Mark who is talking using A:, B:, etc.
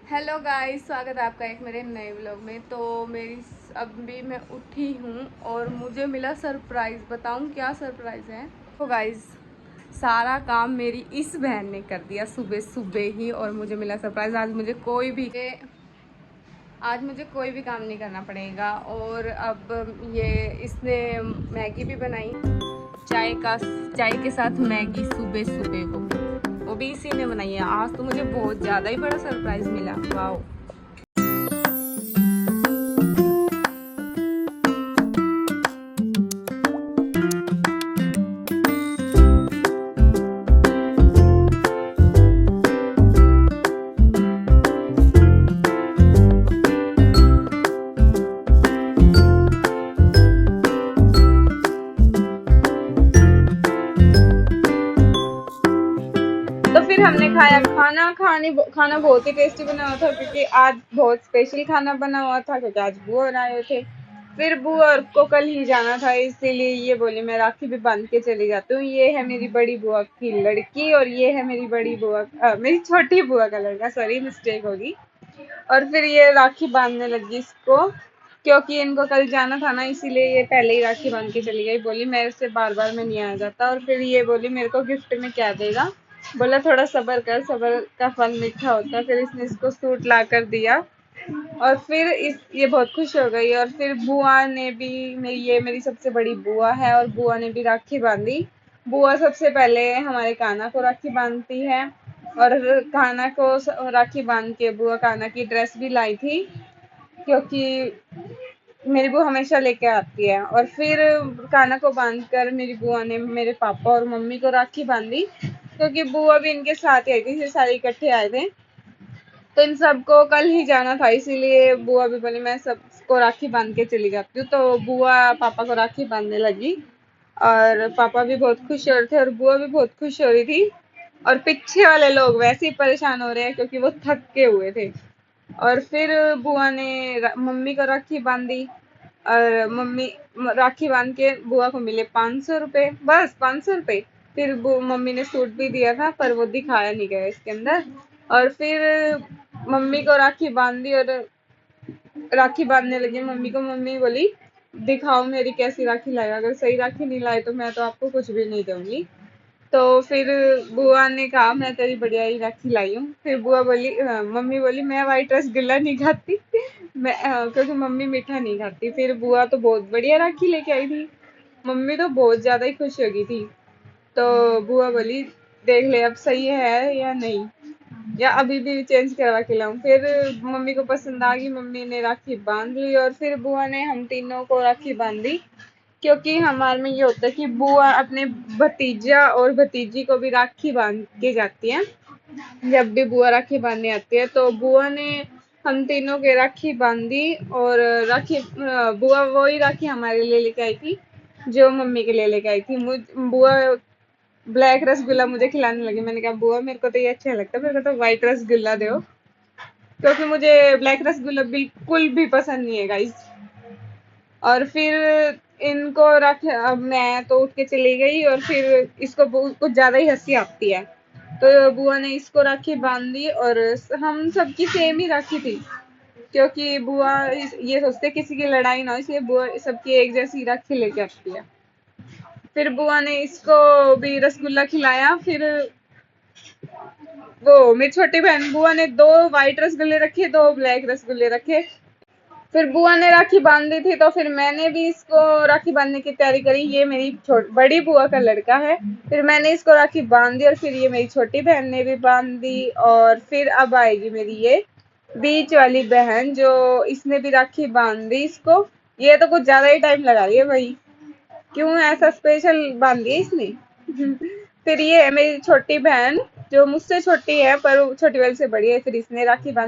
A: Hello guys, स्वागत है आपका एक मेरे नए व्लॉग में। तो अभी मैं उठी हूँ और मुझे मिला सरप्राइज़। बताऊँ क्या सरप्राइज़ है? तो गाइस, सारा काम मेरी इस बहन ने कर दिया सुबह सुबह ही और मुझे मिला सरप्राइज़। आज मुझे कोई भी काम नहीं करना पड़ेगा। और अब ये इसने मैगी भी बनाई, चाय के साथ मैगी सुबह सुबह वो भी इसी ने बनाई है। आज तो मुझे बहुत ज़्यादा ही बड़ा सरप्राइज़ मिला। वाओ। तो फिर हमने खाया खाना बहुत ही टेस्टी बना हुआ था, क्योंकि आज बहुत स्पेशल खाना बना हुआ था, क्योंकि आज बुआ आए हुए थे। फिर बुआ को कल ही जाना था, इसीलिए ये बोली मैं राखी भी बांध के चली जाती हूँ। ये है मेरी बड़ी बुआ की लड़की और ये है मेरी मेरी छोटी बुआ का लड़का, सॉरी मिस्टेक होगी। और फिर ये राखी बांधने लगी इसको, क्योंकि इनको कल जाना था ना, इसीलिए ये पहले ही राखी बांध के चली गई। बोली मेरे से बार बार में नहीं आया जाता। और फिर ये बोली मेरे को गिफ्ट में क्या देगा। बोला थोड़ा सब्र कर, सब्र का फल मीठा होता है। फिर इसने इसको सूट ला कर दिया और फिर ये बहुत खुश हो गई। और फिर बुआ ने भी, ये मेरी सबसे बड़ी बुआ है और बुआ ने भी राखी बांधी। बुआ सबसे पहले हमारे कान्हा को राखी बांधती है और कान्हा को राखी बांध के बुआ कान्हा की ड्रेस भी लाई थी, क्योंकि मेरी बुआ हमेशा लेके आती है। और फिर कान्हा को बांधकर मेरी बुआ ने मेरे पापा और मम्मी को राखी बांधी, क्योंकि बुआ भी इनके साथ ही आई थी, सारे इकट्ठे आए थे। तो इन सबको कल ही जाना था, इसीलिए बुआ भी बोली मैं सबको राखी बांध के चली जाती हूँ। तो बुआ पापा को राखी बांधने लगी और पापा भी बहुत खुश हो रहे थे और बुआ भी बहुत खुश हो रही थी। और पीछे वाले लोग वैसे ही परेशान हो रहे हैं, क्योंकि वो थके हुए थे। और फिर बुआ ने मम्मी को राखी बांधी और मम्मी राखी बांध के बुआ को मिले 500 रुपए, बस 500 रुपए। फिर मम्मी ने सूट भी दिया था, पर वो दिखाया नहीं गया इसके अंदर। और फिर मम्मी को राखी बांधी और राखी बांधने लगी मम्मी को। मम्मी बोली दिखाओ मेरी कैसी राखी लाएगा, अगर सही राखी नहीं लाए तो मैं तो आपको कुछ भी नहीं दूंगी। तो फिर बुआ ने कहा मैं तेरी बढ़िया ही राखी लाई हूँ। फिर मम्मी बोली मैं व्हाइट रसगुल्ला नहीं खाती क्योंकि मम्मी मीठा नहीं खाती। फिर बुआ तो बहुत बढ़िया राखी लेके आई थी, मम्मी तो बहुत ज्यादा ही खुश हो गई थी। तो बुआ बोली देख ले अब सही है या नहीं, या अभी भी चेंज करवा के लाऊं। फिर मम्मी को पसंद आ गई, मम्मी ने राखी बांध ली और फिर बुआ ने हम तीनों को राखी बांधी। क्योंकि हमारे में ये होता है कि बुआ अपने भतीजा और भतीजी को भी राखी बांध के जाती है। जब भी बुआ राखी बांधने आती है तो बुआ ने हम तीनों के राखी बांधी। और बुआ वही राखी हमारे लिए लेके आई थी जो मम्मी के लिए लेके आई थी। बुआ ब्लैक रसगुल्ला मुझे खिलाने लगी। मैंने कहा बुआ मेरे को तो ये अच्छा लगता है, मेरे को तो व्हाइट रसगुल्ला दो, क्योंकि मुझे ब्लैक रसगुल्ला बिल्कुल भी पसंद नहीं है गाइस। और फिर इनको रख अब मैं तो उठ के चली गई और फिर इसको कुछ ज्यादा ही हंसी आती है। तो बुआ ने इसको राखी बांध दी और हम सबकी सेम ही राखी थी, क्योंकि बुआ ये सोचते किसी की लड़ाई ना हो, इसलिए बुआ सबकी एक जैसी राखी लेके आती है। फिर बुआ ने इसको भी रसगुल्ला खिलाया। फिर वो मेरी छोटी बहन बुआ ने 2 व्हाइट रसगुल्ले रखे, 2 ब्लैक रसगुल्ले रखे। फिर बुआ ने राखी बांध दी थी, तो फिर मैंने भी इसको राखी बांधने की तैयारी करी। ये मेरी बड़ी बुआ का लड़का है। फिर मैंने इसको राखी बांध दी और फिर ये मेरी छोटी बहन ने भी बांध दी। और फिर अब आएगी मेरी ये बीच वाली बहन, जो इसने भी राखी बांध दी इसको। ये तो कुछ ज्यादा ही टाइम लगा रही है भाई, क्यों ऐसा स्पेशल बांध दिया इसने। फिर ये है मेरी छोटी बहन, जो मुझसे छोटी है पर छोटी वाली से बड़ी है। फिर इसने राखी बांध